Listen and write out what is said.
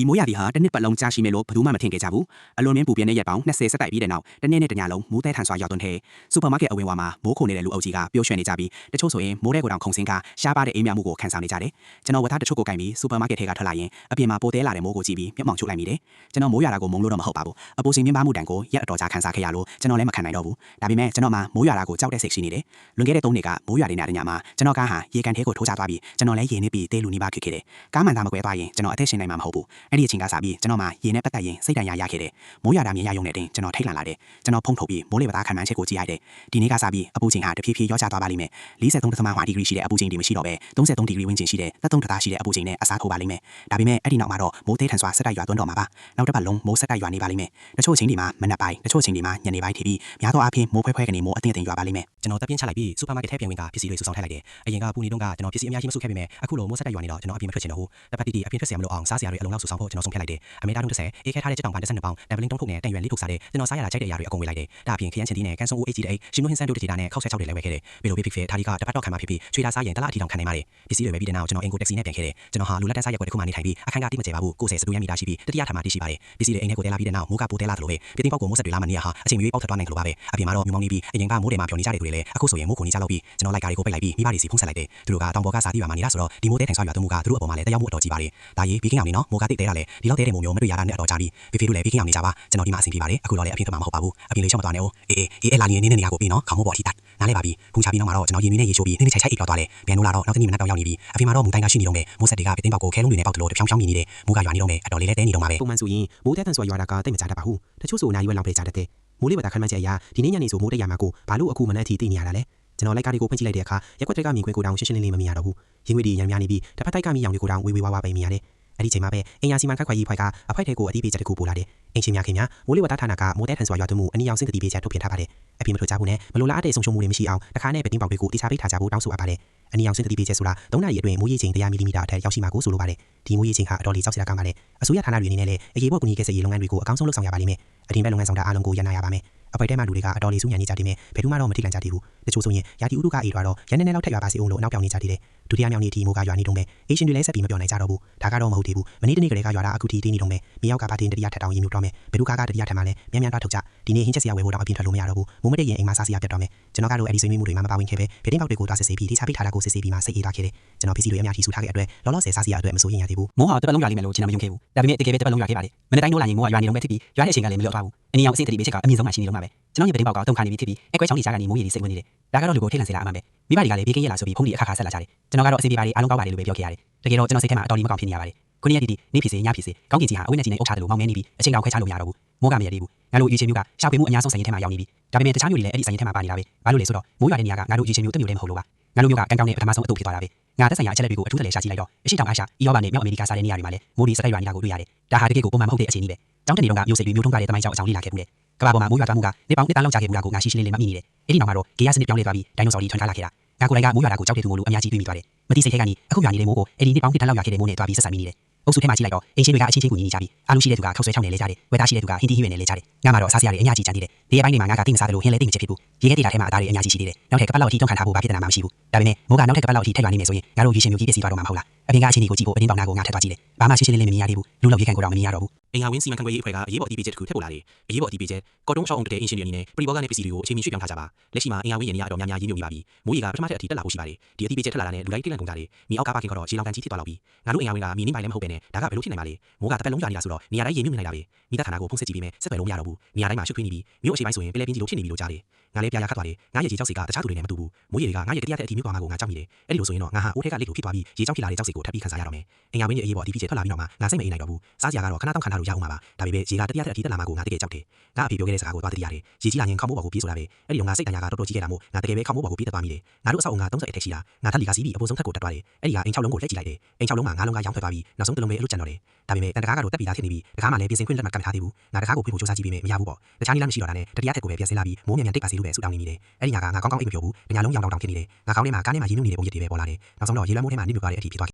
ဒီမိုးရာသီဟာတစ်နှစ်ပတ်လုံးကြာရှိမယ်လို့ဘယ်သူမှမထင်ခဲ့ကြဘူးအလွန်မြင့်ပူပြင်းတဲ့ရက်ပေါင်း20ဆက်တိုက်ပြီးတဲ့နောက်တစ်နေ့နဲ့တစ်ညလုံးမိုးတဲထန်စွာရောက်သွန်းတဲ့စူပါမားကတ်အဝင်ဝါမှာမိုးခိုနေတဲ့လူအုပ်ကြီးကပျော်ရွှင်နေကြပြီးတချို့ဆိုရင်မိုးတဲ့ကိုတောင်ခုန်ဆင်းကရှားပါတဲ့အိမ်မြမှုကိုခံဆောင်နေကြတယ်ကျွန်တော်ဝတ်သားတချို့ကိုကင်ပြီးစူပါမားကတ်ထဲကထွက်လာရင်အပြင်မှာပိုတဲလာတဲ့မိုးကိုကြည့်ပြီးမျက်မှောင်ချုပ်လိုက်မိတယ်ကျွန်တော်မိုးရွာတာကိုမုန်းလို့တော့မဟုတ်ပါဘူးအပူစင်မြင့်ပါမှုတန်ကိုရက်အတော်ကြာခံစားခဲ့ရလို့ကျွန်တော်လည်းမခံနိုင်တော့ဘူးဒါပေမဲ့ကျွန်တော်မှမိုးရွာတာကိုကြောက်တဲ့စိတ်ရှိနေတယ်လွန်ခဲ့တဲ့3နှစ်ကမိုးရွာနေတဲ့ညမှာကျွန်တော်ကားဟာရေကန်ထဲကိုထိုးချသွားပြီးကျွန်တော်လည်းရေနစ်ပြီးတဲလူနီးပါးဖြစ်ခဲ့တယ်ကားမှန်သားမကွဲသွားရင်ကျွန်တော်အသက်ရှင်နိုင်မှာမဟုတ်ဘူးအဲ့ဒီအချိန်ကစပြီးကျွန်တော်မှရေနဲ့ပတ်သက်ရင်စိတ်တန်ရာရခဲ့တယ်မိုးရွာတာမြင်ရရုံနဲ့တင်ကျွန်တော်ထိတ်လန့်လာတယ်ကျွန်တော်ဖုံးထုတ်ပြီးမိုးလေဝသခံမှန်းချက်ကိုကြည့်လိုက်တယ်ဒီနေ့ကစပြီးအပူချိန်ဟာတဖြည်းဖြည်းရောကျသွားပါလိမ့်မယ်43.5ဒီဂရီရှိတဲ့အပူချိန်ဒီမရှိတော့ပဲ33ဒီဂရီဝန်းကျင်ရှိတဲ့33တသားရှိတဲ့အပူချိန်နဲ့အစားထိုးပါလိမ့်မယ်ဒါပေမဲ့အဲ့ဒီနောက်မှာတော့မိုးသေးထန်စွာဆက်တိုက်ရွာသွန်းတော့မှာပါနောက်တစ်ပတ်လုံးမိုးဆက်တိုက်ရွာနေပါလိမ့်မယ်တချို့အချိန်ဒီမှာမနက်ပိုင်းတချို့အချိန်ဒီမှာညနေပိုင်းထိပြီးများသောအားဖြင့်မိုးဖွဲဖွဲကနေမိုးအသင့်အသင့်ရွာပါလိမ့်မယ်ကျွန်တော်တပ်ပြင်းချလိုက်ပြီးစူပါမားကတ်ထဲပြန်ဝင်ကပစ္စည်းတွေစုဆောင်းထားလိုက်တယ်အရင်ကပူနေတော့ကကျွန်တော်ပစ္စည်းအများကြီးမစုခဲ့ပေမဲ့အခုလိုမိုးဆက်တိုက်ရွာနေတော့ကျွန်တော်အပြင်မထွက်ချင်တော့ဘူးတစ်ပတ်တိတိအပြင်ထွက်เสียမလို့အောင်စားစရာတွေအလုံးလောက်စုဆောင်းဖို့ကျွန်တော်ဆုံးဖြတ်လိုက်တယ်အမေသားတုံး30အေးခဲထားတဲ့ချက်တောင်ပန်12ပေါင်ဒဗလင်းတုံးထုတ်နဲ့တန်ရွယ်လေးထုတ်စားတဲ့ကျွန်တော်စားရတာကြိုက်တဲ့အရာတွေအကုန်ဝေလိုက်တယ်ဒါအပြင်ခရမ်းချင်တီးနဲ့ကန်ဆုံအိုး HG တဲ့ရှင်နိုဟင်းဆန်တို့တတီတာနဲ့ခောက်ဆက်6တွေလည်းဝယ်ခဲ့တယ်ဘီလိုဖြစ်ထားဒီကတပတ်တော့ခံမှာဖြစ်ပြီးချွေတာစားရင်တလားအထီတောင်ခံနိုင်ပါတယ်ပစ္စည်းတွေပဲပြီးတဲ့နောက်ကျွန်တော်အင်ကိုတက္ကစီနဲ့ပြန်ခဲ့တယ်ကျွန်တော်ဟာလူလက်တန်းစားရက်ွက်တစ်ခုမှနေထိုင်ပြီးအခန်းကတိမကျပါဘူး60စတူရမ်းမီတာရှိပြီးတတိယထာမှာတိရှိပါတယ်ပစ္စည်းတွေအိမ်ထဲကိုတဲလာပြီးတဲ့နောက်မိုးကပိုတဲလာသလိုပဲပြတင်းပေါက်ကိုမိုးဆက်တွေလာမှနေရဟာအချိန်မျိုးပေါက်ထွက်သွားနိုင်ကြလို့ပါပဲအပြင်မှာတော့မြုံမောင်းနေပြီးအရင်ကမိုးတွေမှာဖြော်နေကြတဲ့သူတွေလည်းအခုဆိုရင်မိုးကိုနေကြလောက်ပြီးကျွန်တော်လိုက်ကားတွေကိုပိတ်လိုက်ပြီးမိဘတွေစီဖုံးဆက်လိုက်တယ်သူတို့ကတောင်ပေါ်ကစာတီးရွာမှာနေတာဆိုတော့ဒီမိုးတဲထန်ဆွာရွာသွန်းမှုကသူတို့အပေါ်မှာလည်းတရားမှုအတော်ကြီးပါတယ်ဒါရေးပြီးခင်အောင်နေနော်မိုးကတိတ်တဲတာလေဒီလောက်တဲတဲ့မိုးမျိုးမတွေ့ရတာနဲ့အတော်ကြာပြီးဖေဖေတို့လည်းပြီးခင်အောင်နေကြပါကျွန်တော်ဒီမှာအဆင်ပြေပါတယ်အခုတော့လည်းအပြင်ထွက်မှာမဟုတ်ပါဘူးအပြင်လေးချောင်းမသွားနဲ့ဦးအေးလာနေနေကိုပြီးနော်ခေါင်းမိုးပေါ်ထိတတ်နားလဲပါပြီဖုန်ချပြီးနောက်မှာတော့ကျွန်တော်ရေမီနဲ့ရေချိုးပြီးနေချိုက်အိပ်ပြောသွားတယ်ပြန်လို့လာတော့နောက်တစ်နေ့မနက်တောင်ရောက်နေပြီအပြင်မှာတော့မူတိုင်းကရှိနေတော့မယ်မိုးဆက်တွေကပြတင်းပေါက်ကိုခဲလုံးတွေနဲ့ပေါက်တယ်လို့တဖြောင်းဖြောင်းမြည်နေတယ်မိုးကရွာနေတော့မယ်အတော်လေးလဲတဲနေတော့မှာပဲပုံမှန်ဆိုရင်မိုးတဲထန်စွာရွာတာကတိတ်မကြတတ်ပါဘူးတချို့ဆိုအနားရွက်လောက်ပဲကြားတတ်တယ်မိုးလေဝသခန့်မှန်းချက်အရဒီနေ့ညနေဆိုမိုးတက်ရမှာကိုဘာလို့အခုမနက်အထိသိနေရတာလဲကျွန်တော်လိုက်ကားတွေကိုဖွင့်ကြည့်လိုက်တဲ့အခါရက်ွက်တွေကမြင်ကွင်းကိုတောင်ရှင်းရှင်းလင်းလင်းမမြင်ရတော့ဘူးရင်းငွေတွေရံများနေပြီးတစ်ဖက်တိုက်ကမြင်အောင်တွေကိုတောင်ဝေဝါးပဲမြင်ရတယ်အဲ့ဒီချိန်မှာပဲအင်ယာစီမန်ခက်ခွဲရေးဖွဲ့ကအဖိုက်ထဲကိုအတိပေးချက်တခုပို့လာတယ်အင်ရှင်များခင်ဗျာမိုးလေဝသဌာနကမိုးတဲထန်စွာရွာသွန်းမှုအနည်းအောင်စင်တတိပေးချက်ထုတ်ပြန်ထားပါတယ်အပြင်မထွက်ကြဘူးနဲ့မလိုလားအပ်တဲ့ဆုံးရှုံးမှုတွေမရှိအောင်တခါနဲ့ပဲတင်းပေါက်တွေကိုတိကျပိတ်ထားကြဖို့တောင်းဆိုအပ်ပါတယ်အနည်းအောင်စင်တတိပေးချက်ဆိုတာ3နာရီအတွင်းမိုးရေချိန်100မီလီမီတာအထက်ရောက်ရှိမှာကိုဆိုလိုပါတယ်ဒီမိုးရေချိန်ဟာအတော်လေးကြောက်စရာကောင်းပါတယ်အစိုးရဌာနတွေအနေနဲ့လည်းအရေးပေါ်ကူညီကယ်ဆယ်ရေးလုပ်ငန်းတွေကိုအကောင်းဆုံးလုပ်ဆောင်ရပါလိမ့်မယ်အထင်ပဲလုပ်ငန်းဆောင်တာအားလုံးကိုရန်နာရပါမယ်အပိုက်ထဲမှာလူတွေကအတော်လေးစုညံနေကြတယ်မယ်ဘယ်သူမှတော့မထိလန့်ကြသေးဘူးတချို့ဆိုရင်ရာသီဥတုကအေးတော့ရန်နေလောက်ထက်ရွာပါစေအောင်လို့အနောက်ပြောင်နေကြသေးတယ်ဒုတိယမြောက်နေ့ဒီမိုးကရွာနေတုံးပဲအေရှင်တွေလည်းဆက်ပြီးမပြောနိုင်ကြတော့ဘူးဒါကတော့မဟုတ်သေးဘူးမနေ့တနေ့ကလေးကရွာတာအခုထိတင်းနေတုံးပဲမြေရောက်ကပါတင်တတိယထက်တောင်ရင်မြုပ်တော့မယ်ဘယ်သူကတတိယထက်မှလည်းမြန်မြန်တော့ထုတ်ကြဒီနေ့ဟင်းချက်စရာဝယ်ဖို့တော့အပြင်ထွက်လို့မရတော့ဘူးမိုးမတက်ရင်အိမ်မှာစားစရာပြတ်တော့မယ်ကျွန်တော်ကတော့အဲ့ဒီဆွေးနွေးမှုတွေမှာမပါဝင်ခဲ့ပဲဗီတင်းပေါက်တွေကိုတွားစစ်ဆေးပြီးတိကျပိတ်ထားတာကိုစစ်ဆေးပြီးမှစိတ်အေးသွားခဲ့တယ်ကျွန်တော်ပစ္စည်းတွေအများကြီးစုထားခဲ့တဲ့အတွက်လောလောဆယ်စားစရာအတွက်မစိုးရင်ရသေးဘူးမိုးဟာတစ်ပတ်လုံးရွာလိမ့်မယ်လို့ကျွန်တော်မယုံခဲ့ဘူးဒါပေမဲ့တကယ်ပဲတစ်ပတ်လုံးရွာခဲ့ပါတယ်မနေ့တိုင်းလို့လာရင်မိုးကရွာနေတော့မဲ့ဖြစ်ပြီးရွာတဲ့အချိန်ကလည်းမလျော့သွားဘူးအနည်းအောင်အဆင့်တတိပေးချက်ကအမြင့်ဆုံးမှရှိနေတော့မှာပဲကျွန်တော်ရဲ့ဗီတင်းပေါက်ကတုံခါနေပြီးဖြစ်ပြီးအကွဲချောင်းကြီးကြားကနေမိုးရေတွေစိတ်ဝင်နေတယ်ဒါကတော့လူကိုထိတ်လန့်စေလာအမှန်ပဲမိဘတွေကလည်းဘေးကင်းရလာဆိုပြီးဖုန်းကြီးအခါဆက်လာကြတယ်ကျွန်တော်ကတော့အစီအပြေပါလေးအားလုံးကောင်းပါလေလို့ပဲပြောခဲ့ရတယ်တကယ်တော့ကျွန်တော်စိတ်ထဲမှာအတော်လေးမကောင်းဖြစ်နေရပါတယ်ခုနေ့ရက်ဒီနေ့ဖြစ်စေညဖြစ်စေကောင်းကင်ကြီးဟာအဝိနဲ့ကြီးနဲ့အုပ်ချတယ်လို့မောင်းမဲနေပြီးအချိန်ကောင်ခွဲချလို့မရတော့ဘူးမိုးကမရသေးဘူးငါတို့ရွေးချယ်မျိုးကရှာဖွေမှုအများဆုံးဆိုင်ရင်ထဲမှာရောက်နေပြီဒါပေမဲ့တခြားမျိုးတွေလည်းအဲ့ဒီဆိုင်ရင်ထဲမှာပါနေတာပဲဘာလို့လဲဆိုတော့မိုးရွာတဲ့နေရာကငါတို့ရွေးချယ်မျိုးတစ်မျိုးတည်းမဟုတ်လို့ပါငါတို့မျိုးကကံကောင်းတဲ့ပထမဆုံးအတုဖြစ်သွားတာပဲငါသက်ဆိုင်ရာအချက်လက်တွေကိုအထူးတလဲရှာကြည့်လိုက်တော့အရှိတောင်အာရှအီရောပါနဲ့မြောက်အမေရိကစားတဲ့နေရာတွေမှာလည်းမိုးဒီစတိုက်ရွာနေတာကိုတွေ့ရတယ်ဒါဟာတကယ်ကိုပုံမှန်မဟုတ်တဲ့အခြေအနေပဲကျောင်းတက်နေတော့ကမျိုးစိတ်ပြီးမျိုးထုံးကတဲ့တမိုင်းကြောင့်အကြောင်းလေးလာခဲ့ဘူးလေကမ္ဘာပေါ်မှာမိုးရွာသွန်းမှုကနေပေါင်းနှစ်တန်းလောက်ကြာခဲ့မှုကကိုငါရှင်းရှင်းလင်းလင်းမမြင်နေတယ်အဲ့ဒီနောက်မှာတော့ဂေယစနစ်ပြောင်းလဲသွားပြီးဒိုင်နိုဆောတွေထွန်းကားလာခဲ့တာငါကိုယ်တိုင်ကမိုးရွာတာကိုကြောက်တဲ့သူမို့လို့အများကြီးတွေးမိသွားတယ်မသိစိတ်ထဲကနေအခုရွာနေတဲ့မိုးကိုအဲ့ဒီနှစ်ပေါင်းနှစ်တန်းလောက်ရွာခဲ့တဲ့မိုးနဲ့တွားပြီးဆက်ဆံမိနေတယ်အုပ်စုထဲမှာကြည့်လိုက်တော့အင်ရှင်တွေကအချင်းချင်းကူညီနေကြပြီးအားလုံးရှိတဲ့သူကခောက်ဆွဲချောင်းနေလဲကြတယ်ဝဲသားရှိတဲ့သူကဟင်းတီးဟိွေနဲ့လဲကြတယ်ငါမှတော့စားစရာတွေအများကြီးကြံသေးတယ်ဒီရက်ပိုင်းတွေမှာငါကတိမစားတယ်လို့ဟင်းလဲတိတ်မချဖြစ်ဘူးရေခဲတေတာထဲမှာအသားတွေအများကြီးရှိသေးတယ်နောက်ထပ်ကပတ်လောက်အထိတုံးခံထားဖို့ဘာဖြစ်တဲ့နာမှမရှိဘူးဒါပေမဲ့မိုးကနောက်ထပ်ကပတ်လောက်အထိထက်ရွာနေမယ်ဆိုရင်ငါတို့ရေရှင်မျိုးကြီးပြည့်စည်သွားတော့မှာမဟုတ်လားအပြင်ကအချင်းတွေကိုကြည့်ဖို့အတင်းပေါင်နာကိုငါထက်သွားကြည့်တယ်ဘာမှရှင်းရှင်းလင်းလင်းမမြင်ရသေးဘူးလူလောက်ရေခံကိုတော့မမြင်ရတော့ဘူးအင်ဟာဝင်းစီမံခန့်ခွဲရေးအဖွဲ့ကအရေးပေါ်အတီးပေးချက်တစ်ခုထပ်ပေါ်လာတယ်အရေးပေါ်အတီးပေးချက်ကော်တုံးရှောင်းအောင်တဲ့အင်ရှင်တွေအနေနဲ့ပရိဘောဂနဲ့ပစ္စည်းတွေကိုအချိန်မီရွှေ့ပြောင်းထားကြပါလက်ရှိမှာအင်ဟာဝင်းရနေရတော့များများရင်းမြုပ်နေပါပြီမိုးရေကပထမထက်အထိတက်လာဖို့ရှိပါတယ်ဒီအတီးပေးချက်ထက်လာတာနဲ့လူတိုင်းတိတ်လန့်ကုန်ကြတယ်မြေအောက်ကပါခင်ကတော့ရေလောင်ကန်ကြီးဖြစ်သွားတော့ပြီငါတို့အင်ဟာဝင်းကမြေနှိမ့်ပိုင်းလည်းမဟုတ်ပဲနဲ့ဒါကဘယ်လိုဖြစ်နိုင်မှာလဲမိုးကတစ်ပတ်လုံးကြာနေတာဆိုတော့နေရာတိုင်းရေမြုပ်နေလိုက်တာပဲမိသားဌာနကိုဖုန်းဆက်ကြည့်ပြီးမယ်ဆက်သွယ်လို့မရတော့ဘူးနေရာတိုင်းမှာရှုပ်ထွေးနေပြီမြို့အရှိပိုင်းဆိုရင်ပလဲပြင်းကြီးလိုဖြစ်နေပြီလို့ကြားတယ်ငါလည်းပြာရခတ်သွားတယ်ငါရဲ့ရေကြောက်စီကတခြားသူတွေနဲ့မတူဘူးမိုးရေတွေကငါရဲ့တတိယထက်အထိမြုပ်သွားမှာကိုငါကြောက်မိတယ်အဲ့ဒီလိုဆိုရင်တော့ငါဟာအိုးထက်ကလက်လိုဖြစ်သွားပြီးရေကြောက်ဖြစ်လာတဲ့ကြောက်စီကိုထပ်ပြီးခံစားရတော့မယ်အင်ဟာဝင်းရဲ့အရေးပေါ်အတီးပေးချက်ထွက်လာပြီးတော့မှငါစိတ်မအေးနိုင်တော့ဘူးစားစရာကတော့ခဏတောင်ခံထားလို့ရအောင်ပါဒါပေမဲ့ရေကတတိယထက်အထိတက်လာမှာကိုငါတကယ်ကြောက်တယ်ငါအဖေပြောခဲ့တဲ့စကားကိုသွားတတိရတယ်ရေကြီးလာရင်ခေါင်းမိုးပေါ်ကိုပြေးဆိုတာပဲအဲ့ဒီတော့ငါစိတ်တန်ရာကတော်တော်ကြီးခဲ့တာမို့ငါတကယ်ပဲခေါင်းမိုးပေါ်ကိုပြေးတက်သွားမိတယ်ငါတို့အဆောက်အအုံက30အထက်ရှိတာငါထပ်လီကစီးပြီးအပေါ်ဆုံးထက်ကိုတက်သွားတယ်အဲ့ဒီကအိမ်6လုံးကိုလှည့်ကြည့်လိုက်တယ်အိမ်6လုံးမှာ9လုံးကရောင်းထွက်သွားပြီးနောက်ဆုံးတစ်လုံးပဲအလို့ကျန်တော့တယ်ဒါပေမဲ့တန်တကားကတော့တက်ပြီးသားဖြစ်နေပြီးတကားမှလည်းပြင်ဆင်ခွင့်လက်မှတ်ကမ်းထားသေးဘူးငါတကားကိုပြင်ဖို့စူးစမ်းကြည့်ပြီးမရဘူးပေါ့တခြားနည်းလမ်းမရှိတော့တာနဲ့တတိယထက်ကိုပဲပြန်ဆင်းလာပြီးမိုးမြန်မြန်တိတ်ပါစေလို့ပဲဆူတောင်းနေမိတယ်အဲ့ဒီငါကောင်းကောင်းအိပ်မပြောဘူးညလုံးရောင်တောင်ဖြစ်နေတယ်ငါကောင်းထဲမှာကားထဲမှာရင်းနှီးနေတဲ့ပုံရိပ်တွေပဲပေါ်လာတယ်နောက်ဆုံးတော့ရေလွှမ်းမိုးထဲမှာနစ်မြုပ်သွားတဲ့အထိဖြစ်သွား